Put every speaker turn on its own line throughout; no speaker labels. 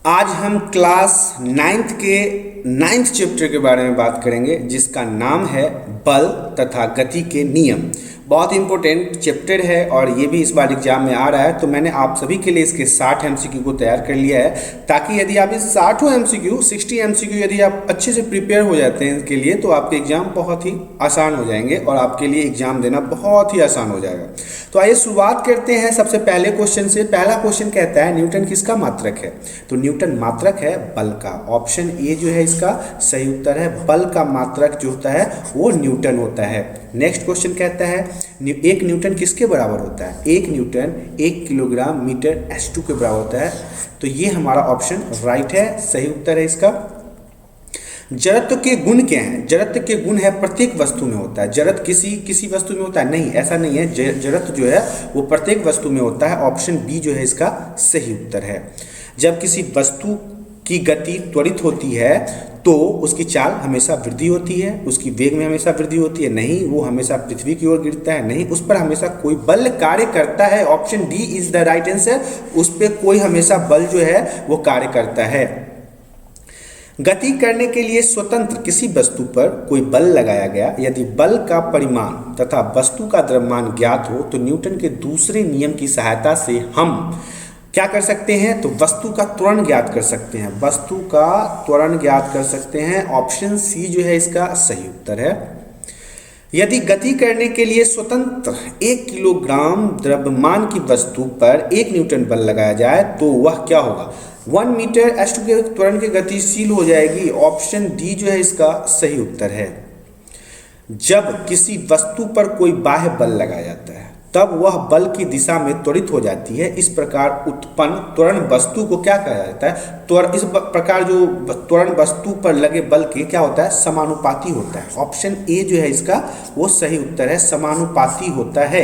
आज हम class ninth के नाइन्थ चैप्टर के बारे में बात करेंगे जिसका नाम है बल तथा गति के नियम। बहुत इंपॉर्टेंट चैप्टर है और ये भी इस बार एग्जाम में आ रहा है, तो मैंने आप सभी के लिए इसके 60 एमसीक्यू को तैयार कर लिया है ताकि यदि आप इस 60 एमसीक्यू 60 एमसीक्यू यदि आप अच्छे से प्रिपेयर हो जाते हैं इसके लिए तो आपके एग्जाम बहुत ही आसान हो जाएंगे और आपके लिए एग्जाम देना बहुत ही आसान हो जाएगा। तो आइए शुरुआत करते हैं सबसे पहले क्वेश्चन से। पहला क्वेश्चन कहता है न्यूटन किसका मात्रक है? तो न्यूटन मात्रक है बल का। ऑप्शन ए जो है इसका सही उत्तर है। बल का मात्रक जो होता है वो न्यूटन होता है। नेक्स्ट क्वेश्चन कहता है एक न्यूटन किसके बराबर होता है? एक न्यूटन 1 किलोग्राम मीटर S2 के बराबर होता है। तो ये हमारा ऑप्शन राइट है, सही उत्तर है इसका। जड़त्व के गुण क्या हैं? जड़त्व के गुण है प्रत्येक वस्तु में होता है। जड़त्व किसी वस्तु में होता है? नहीं, ऐसा नहीं है। जड़त्व जो है वो प्रत्येक वस्तु में होता है। ऑप्शन बी जो है इसका सही उत्तर है। जब किसी वस्तु की गति त्वरित होती है तो उसकी चाल हमेशा वृद्धि होती है, उसकी वेग में हमेशा वृद्धि होती है? नहीं, वो हमेशा पृथ्वी की ओर गिरता है। नहीं, उस पर हमेशा कोई बल कार्य करता है। Option D is the right answer. उस पर कोई हमेशा बल जो है वो कार्य करता है। गति करने के लिए स्वतंत्र किसी वस्तु पर कोई बल लगाया गया, यदि बल का परिमाण तथा वस्तु का द्रव्यमान ज्ञात हो तो न्यूटन के दूसरे नियम की सहायता से हम क्या कर सकते हैं? तो वस्तु का त्वरण ज्ञात कर सकते हैं। वस्तु का त्वरण ज्ञात कर सकते हैं। ऑप्शन सी जो है इसका सही उत्तर है। यदि गति करने के लिए स्वतंत्र 1 किलोग्राम द्रव्यमान की वस्तु पर 1 न्यूटन बल लगाया जाए तो वह क्या होगा? 1 मीटर S2 के त्वरण की गतिशील हो जाएगी। ऑप्शन डी जो है इसका सही उत्तर है। जब किसी वस्तु पर कोई बाह्य बल लगाया जाता है तब वह बल की दिशा में त्वरित हो जाती है। इस प्रकार उत्पन्न त्वरण वस्तु को क्या कहा जाता है? इस प्रकार जो त्वरण वस्तु पर लगे बल के क्या होता है? समानुपाती होता है। ऑप्शन ए जो है इसका वो सही उत्तर है, समानुपाती होता है।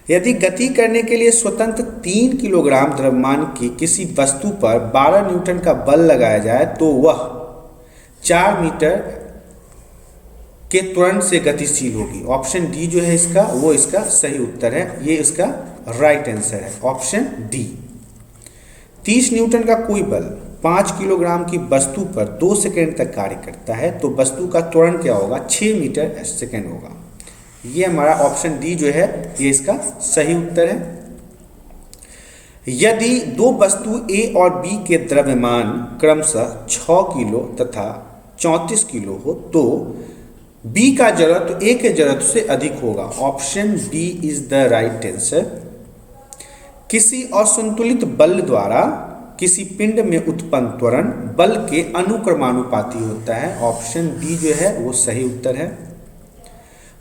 यदि गति करने के लिए स्वतंत्र 3 किलोग्राम द्रव्यमान की किसी वस्तु पर 12 न्यूटन का बल लगाया जाए तो वह 4 मीटर के त्वरण से गतिशील होगी। ऑप्शन डी जो है इसका वो इसका सही उत्तर है। ये इसका राइट आंसर है, ऑप्शन डी। 30 न्यूटन का कोई बल 5 किलोग्राम की वस्तु पर 2 सेकेंड तक कार्य करता है तो वस्तु का त्वरण क्या होगा? 6 मीटर सेकेंड होगा। ये हमारा ऑप्शन डी जो है ये इसका सही उत्तर है। यदि दो वस्तु ए और बी के द्रव्यमान क्रमशः 6 किलो तथा 34 किलो हो तो बी का जड़त्व ए के जड़त्व से अधिक होगा। Option B is the right answer. किसी असंतुलित बल द्वारा किसी पिंड में उत्पन्न त्वरण बल के अनुक्रमानुपाती होता है। ऑप्शन बी जो है वो सही उत्तर है।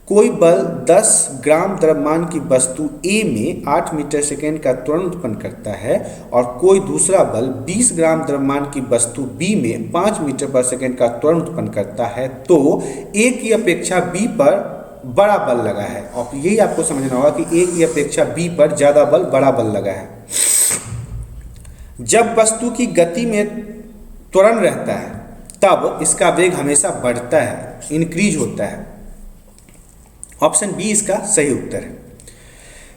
कोई बल 10 ग्राम द्रव्यमान की वस्तु ए में 8 मीटर सेकेंड का त्वरण उत्पन्न करता है और कोई दूसरा बल 20 ग्राम द्रव्यमान की वस्तु बी में 5 मीटर पर सेकेंड का त्वरण उत्पन्न करता है तो ए की अपेक्षा बी पर बड़ा बल लगा है। और यही आपको समझना होगा कि ए की अपेक्षा बी पर ज़्यादा बल बड़ा बल लगा है। जब वस्तु की गति में त्वरण रहता है तब इसका वेग हमेशा बढ़ता है, इंक्रीज होता है। ऑप्शन बी इसका सही उत्तर है।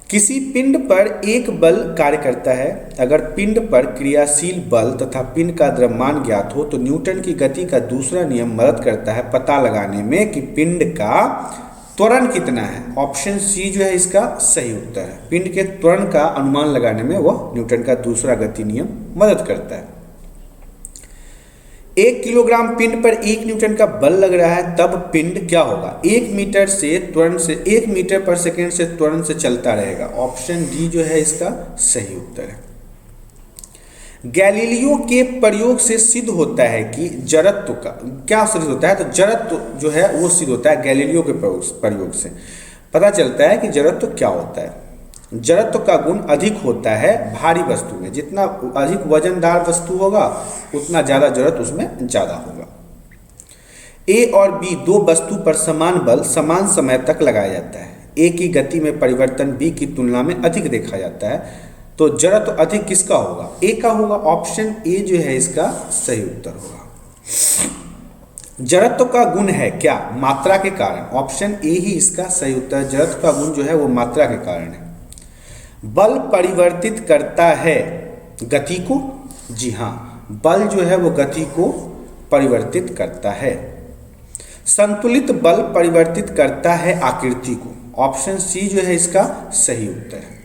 किसी पिंड पर एक बल कार्य करता है। अगर पिंड पर क्रियाशील बल तथा पिंड का द्रव्यमान ज्ञात हो तो न्यूटन की गति का दूसरा नियम मदद करता है पता लगाने में कि पिंड का त्वरण कितना है। ऑप्शन सी जो है इसका सही उत्तर है। पिंड के त्वरण का अनुमान लगाने में वह न्यूटन का दूसरा गति नियम मदद करता है। 1 किलोग्राम पिंड पर 1 न्यूटन का बल लग रहा है तब पिंड क्या होगा? 1 मीटर पर सेकेंड से त्वरण से चलता रहेगा। ऑप्शन डी जो है इसका सही उत्तर है। गैलीलियो के प्रयोग से सिद्ध होता है कि जड़त्व का क्या सिद्ध होता है? तो जड़त्व जो है वो सिद्ध होता है गैलीलियो के प्रयोग से पता चलता है कि जड़त्व क्या होता है। जड़त्व का गुण अधिक होता है भारी वस्तु में। जितना अधिक वजनदार वस्तु होगा उतना ज़्यादा जड़त्व उसमें ज़्यादा होगा। ए और बी दो वस्तु पर समान बल समान समय तक लगाया जाता है। ए की गति में परिवर्तन बी की तुलना में अधिक देखा जाता है तो जड़त्व अधिक किसका होगा? ए का होगा। ऑप्शन ए जो है इसका सही उत्तर होगा। जड़त्व का गुण है क्या? मात्रा के कारण। ऑप्शन ए ही इसका सही उत्तर। जड़त्व का गुण जो है वो मात्रा के कारण है। बल परिवर्तित करता है गति को जी हाँ, बल जो है वो गति को परिवर्तित करता है। संतुलित बल परिवर्तित करता है आकृति को। ऑप्शन सी जो है इसका सही उत्तर है।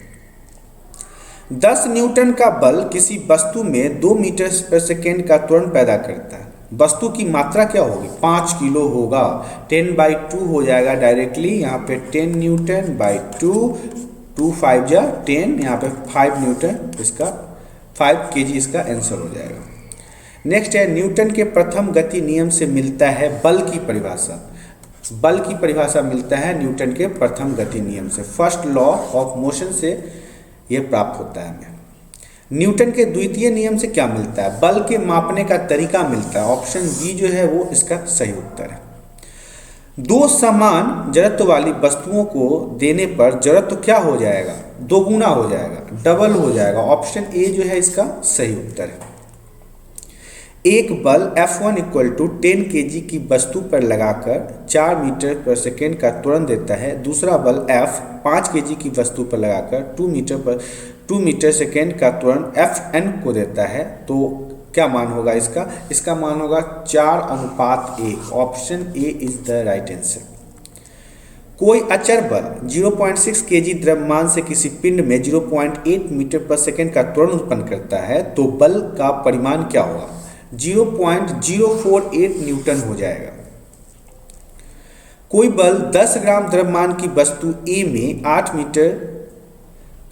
10 न्यूटन का बल किसी वस्तु में 2 मीटर पर सेकेंड का त्वरण पैदा करता है। वस्तु की मात्रा क्या होगी? 5 किलो होगा। 10/2 हो जाएगा डायरेक्टली, यहाँ पे 10 न्यूटन बाई 2, 2 5 जा 10, यहाँ पे 5 न्यूटन, इसका 5 kg इसका आंसर हो जाएगा। नेक्स्ट है, न्यूटन के प्रथम गति नियम से मिलता है बल की परिभाषा। बल की परिभाषा मिलता है न्यूटन के प्रथम गति नियम से, फर्स्ट लॉ ऑफ मोशन से ये प्राप्त होता है हमें। न्यूटन के द्वितीय नियम से क्या मिलता है? बल के मापने का तरीका मिलता है। ऑप्शन बी जो है वो इसका सही उत्तर है। दो समान जड़त्व वाली वस्तुओं को देने पर जड़त्व क्या हो जाएगा? दोगुना हो जाएगा, डबल हो जाएगा। ऑप्शन ए जो है इसका सही उत्तर है। एक बल F1 = 10 kg की वस्तु पर लगाकर 4 मीटर पर सेकेंड का त्वरण देता है। दूसरा बल F 5 kg की वस्तु पर लगाकर 2 मीटर सेकेंड का त्वरण Fn को देता है। तो क्या मान होगा इसका? इसका मान होगा 4:1। Option A is the right answer. कोई अचर बल 0.6 kg द्रव्यमान से किसी पिंड में 0.8 मीटर पर सेकेंड का त्वरण उत्पन्न करता है, तो बल का परिमाण क्या होगा? 0.048 न्यूटन हो जाएगा। कोई बल 10 ग्राम द्रव्यमान की वस्तु ए में 8 मीटर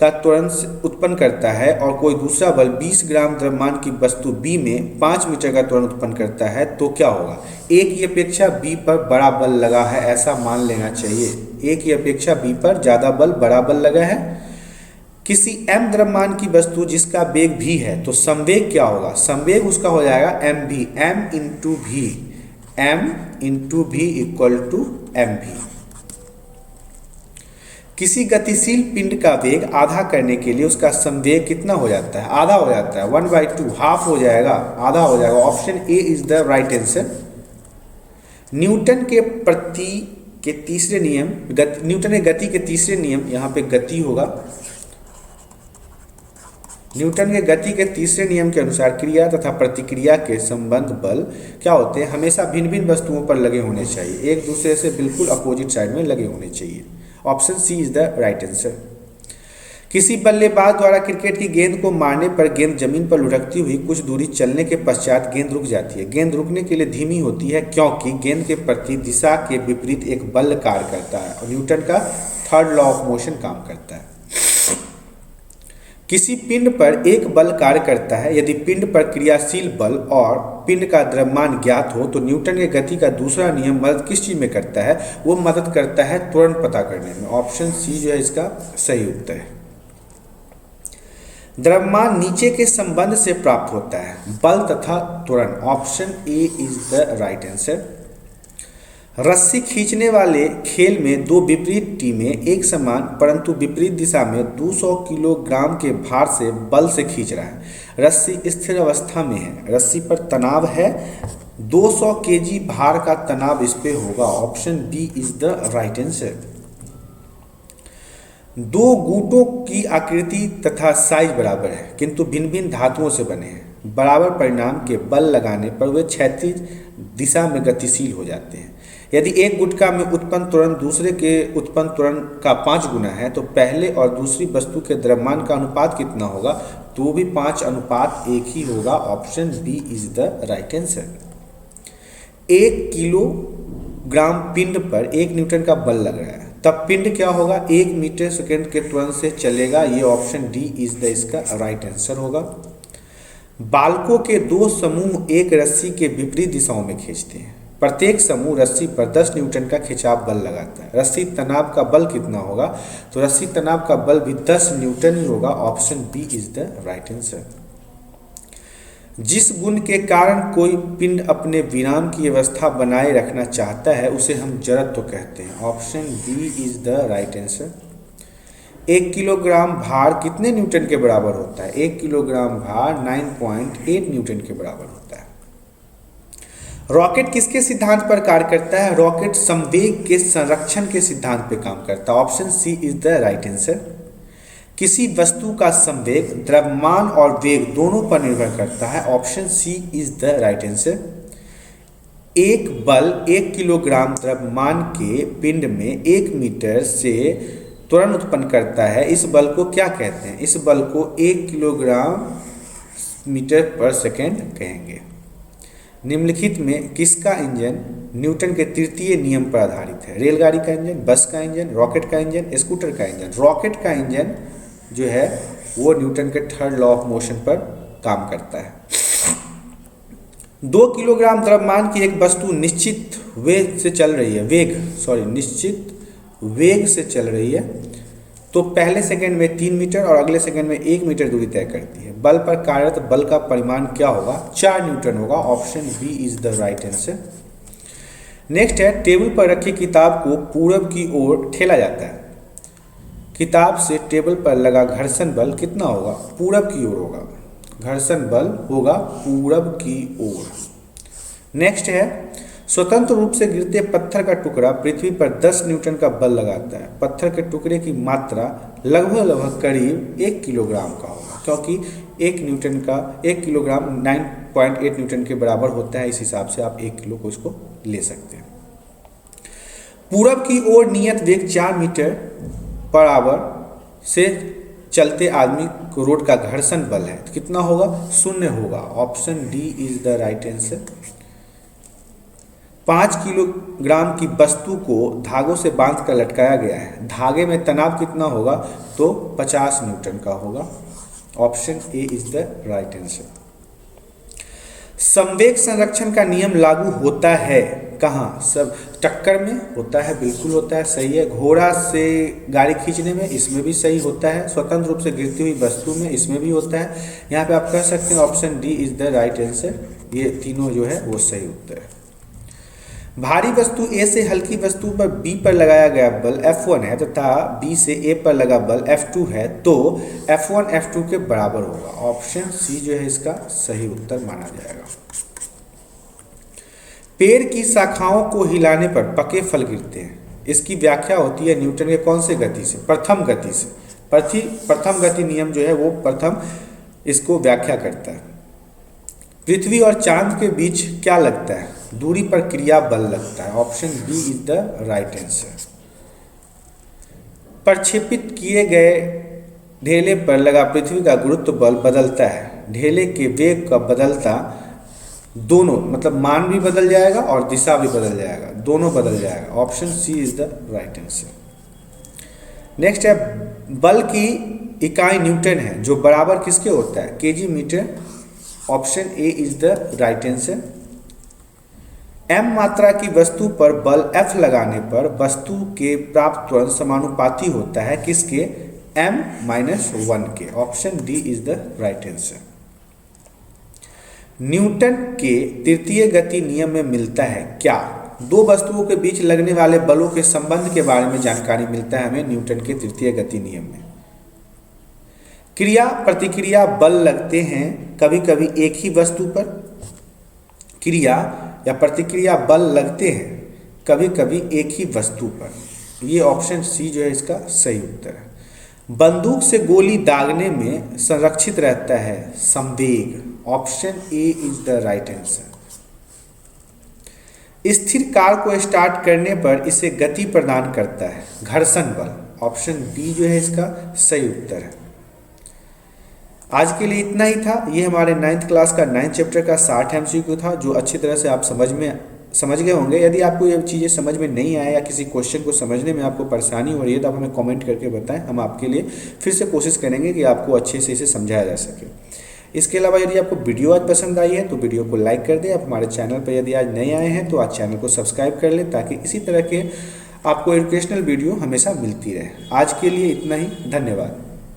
का त्वरण उत्पन्न करता है और कोई दूसरा बल 20 ग्राम द्रव्यमान की वस्तु बी में 5 मीटर का त्वरण उत्पन्न करता है, तो क्या होगा? ए की अपेक्षा बी पर बड़ा बल लगा है, ऐसा मान लेना चाहिए। ए की अपेक्षा बी पर ज़्यादा बल, बड़ा बल लगा है। किसी m द्रव्यमान की वस्तु जिसका वेग v है, तो संवेग क्या होगा? संवेग उसका हो जाएगा mv, m इंटू भी, m इंटू भी इक्वल टू mv। किसी गतिशील पिंड का वेग आधा करने के लिए उसका संवेग कितना हो जाता है? आधा हो जाता है, 1/2, हाफ हो जाएगा, आधा हो जाएगा। Option A is the right answer. Newton के तीसरे नियम, न्यूटन के गति के तीसरे नियम, यहाँ पे गति होगा। न्यूटन के गति के तीसरे नियम के अनुसार क्रिया तथा प्रतिक्रिया के संबंध बल क्या होते हैं? हमेशा भिन्न भिन्न वस्तुओं पर लगे होने चाहिए, एक दूसरे से बिल्कुल अपोजिट साइड में लगे होने चाहिए। Option C is the right answer. किसी बल्लेबाज द्वारा क्रिकेट की गेंद को मारने पर गेंद जमीन पर लुढ़कती हुई कुछ दूरी चलने के पश्चात गेंद रुक जाती है। गेंद रुकने के लिए धीमी होती है क्योंकि गेंद के प्रति दिशा के विपरीत एक बल कार्य करता है और न्यूटन का थर्ड लॉ ऑफ मोशन काम करता है। किसी पिंड पर एक बल कार्य करता है। यदि पिंड पर क्रियाशील बल और पिंड का द्रव्यमान ज्ञात हो तो न्यूटन के गति का दूसरा नियम मदद किस चीज में करता है? वो मदद करता है त्वरण पता करने में। ऑप्शन सी जो है इसका सही उत्तर है। द्रव्यमान नीचे के संबंध से प्राप्त होता है, बल तथा त्वरण। Option A is the right answer. रस्सी खींचने वाले खेल में दो विपरीत टीमें एक समान परंतु विपरीत दिशा में 200 किलोग्राम के भार से बल से खींच रहा है। रस्सी स्थिर अवस्था में है, रस्सी पर तनाव है, 200 kg भार का तनाव इस पे होगा। Option B is the right answer. दो गुटों की आकृति तथा साइज बराबर है किंतु भिन्न भिन्न धातुओं से बने हैं। बराबर परिणाम के बल लगाने पर वे क्षैतिज दिशा में गतिशील हो जाते हैं। यदि एक गुटका में उत्पन्न त्वरण दूसरे के उत्पन्न त्वरण का 5 गुना है तो पहले और दूसरी वस्तु के द्रव्यमान का अनुपात कितना होगा? तो भी 5:1 ही होगा। Option B is the right answer. 1 kilogram पिंड पर 1 न्यूटन का बल लग रहा है, तब पिंड क्या होगा? 1 मीटर सेकेंड के त्वरण से चलेगा। ये ऑप्शन डी इज द इसका राइट आंसर होगा। बालकों के दो समूह एक रस्सी के विपरीत दिशाओं में खींचते हैं। प्रत्येक समूह रस्सी पर 10 न्यूटन का खिंचाव बल लगाता है। रस्सी तनाव का बल कितना होगा? तो रस्सी तनाव का बल भी 10 न्यूटन ही होगा। Option B is the right answer. जिस गुण के कारण कोई पिंड अपने विराम की अवस्था बनाए रखना चाहता है उसे हम जड़त्व कहते हैं। Option B is the right answer. 1 kilogram भार कितने न्यूटन के बराबर होता है? 1 किलोग्राम भार 9.8 न्यूटन के बराबर होता है। रॉकेट किसके सिद्धांत पर कार्य करता है? रॉकेट संवेग के संरक्षण के सिद्धांत पर काम करता है। Option C is the right answer. किसी वस्तु का संवेग द्रव्यमान और वेग दोनों पर निर्भर करता है। Option C is the right answer. एक बल 1 किलोग्राम द्रव्यमान के पिंड में 1 मीटर से त्वरण उत्पन्न करता है। इस बल को क्या कहते हैं? इस बल को 1 किलोग्राम मीटर पर सेकेंड कहेंगे। निम्नलिखित में किसका इंजन न्यूटन के तृतीय नियम पर आधारित है? रेलगाड़ी का इंजन, बस का इंजन, रॉकेट का इंजन, स्कूटर का इंजन। रॉकेट का इंजन जो है वो न्यूटन के थर्ड लॉ ऑफ मोशन पर काम करता है। 2 किलोग्राम द्रव्यमान की एक वस्तु निश्चित वेग से चल रही है, निश्चित वेग से चल रही है तो पहले सेकंड में 3 मीटर और अगले सेकंड में 1 मीटर दूरी तय करती है। बल पर कार्यरत बल का परिमाण क्या होगा? 4 न्यूटन होगा। Option B is the right answer. Next है, टेबल पर रखी किताब को पूरब की ओर ठेला जाता है। किताब से टेबल पर लगा घर्षण बल कितना होगा? पूरब की ओर होगा। घर्षण बल होगा पूरब की ओर। नेक्स्ट है, स्वतंत्र रूप से गिरते पत्थर का टुकड़ा पृथ्वी पर 10 न्यूटन का बल लगाता है। पत्थर के टुकड़े की मात्रा लगभग करीब 1 किलोग्राम का होगा, क्योंकि 1 किलोग्राम 9.8 न्यूटन के बराबर होता है। इस हिसाब से आप 1 किलो को इसको ले सकते हैं। पूरब की ओर नियत वेग 4 मीटर पर आवर से चलते आदमी को रोड का घर्षण बल है तो कितना होगा? 0 होगा। Option D is the right answer. 5 kilogram की वस्तु को धागों से बांध कर लटकाया गया है। धागे में तनाव कितना होगा? तो 50 न्यूटन का होगा। Option A is the right answer. संवेग संरक्षण का नियम लागू होता है कहाँ? सब टक्कर में होता है, बिल्कुल होता है, सही है। घोड़ा से गाड़ी खींचने में, इसमें भी सही होता है। स्वतंत्र रूप से गिरती हुई वस्तु में, इसमें भी होता है। यहाँ पे आप कह सकते हैं option D is the right answer. ये तीनों जो है वो सही उत्तर है। भारी वस्तु ए से हल्की वस्तु पर बी पर लगाया गया बल F1 है तथा बी से ए पर लगा बल F2 है तो F1 F2 के बराबर होगा। ऑप्शन सी जो है इसका सही उत्तर माना जाएगा। पेड़ की शाखाओं को हिलाने पर पके फल गिरते हैं। इसकी व्याख्या होती है न्यूटन के कौन से गति से? प्रथम गति से। प्रथम गति नियम जो है वो प्रथम इसको व्याख्या करता है। पृथ्वी और चांद के बीच क्या लगता है? दूरी पर क्रिया बल लगता है। Option B is the right answer. प्रक्षेपित किए गए ढेले पर लगा पृथ्वी का गुरुत्व बल बदलता है। ढेले के वेग का बदलता दोनों, मतलब मान भी बदल जाएगा और दिशा भी बदल जाएगा, दोनों बदल जाएगा। Option C is the right answer. Next है, बल की इकाई न्यूटन है जो बराबर किसके होता है? KG metre. Option A is the right answer. m मात्रा की वस्तु पर बल F लगाने पर वस्तु के प्राप्त त्वरण समानुपाती होता है किसके? m-1 के। Option D is the right answer. Newton के तृतीय गति नियम में मिलता है क्या? दो वस्तुओं के बीच लगने वाले बलों के संबंध के बारे में जानकारी मिलता है हमें न्यूटन के तृतीय गति नियम में। क्रिया प्रतिक्रिया बल लगते हैं कभी कभी एक ही वस्तु पर। क्रिया या प्रतिक्रिया बल लगते हैं कभी कभी एक ही वस्तु पर। ये ऑप्शन सी जो है इसका सही उत्तर है। बंदूक से गोली दागने में संरक्षित रहता है संवेग। Option A is the right answer. स्थिर कार को स्टार्ट करने पर इसे गति प्रदान करता है घर्षण बल। ऑप्शन बी जो है इसका सही उत्तर है। आज के लिए इतना ही था। ये हमारे 9th क्लास का 9th चैप्टर का 60 MCQ था जो अच्छी तरह से आप समझ गए होंगे। यदि आपको ये चीज़ें समझ में नहीं आया या किसी क्वेश्चन को समझने में आपको परेशानी हो रही है तो आप हमें कमेंट करके बताएं। हम आपके लिए फिर से कोशिश करेंगे कि आपको अच्छे से इसे समझाया जा सके। इसके अलावा यदि आपको वीडियो आज पसंद आई है तो वीडियो को लाइक कर दें। आप हमारे चैनल पर यदि आज नए आए हैं तो आज चैनल को सब्सक्राइब कर लें ताकि इसी तरह के आपको एजुकेशनल वीडियो हमेशा मिलती रहे। आज के लिए इतना ही। धन्यवाद।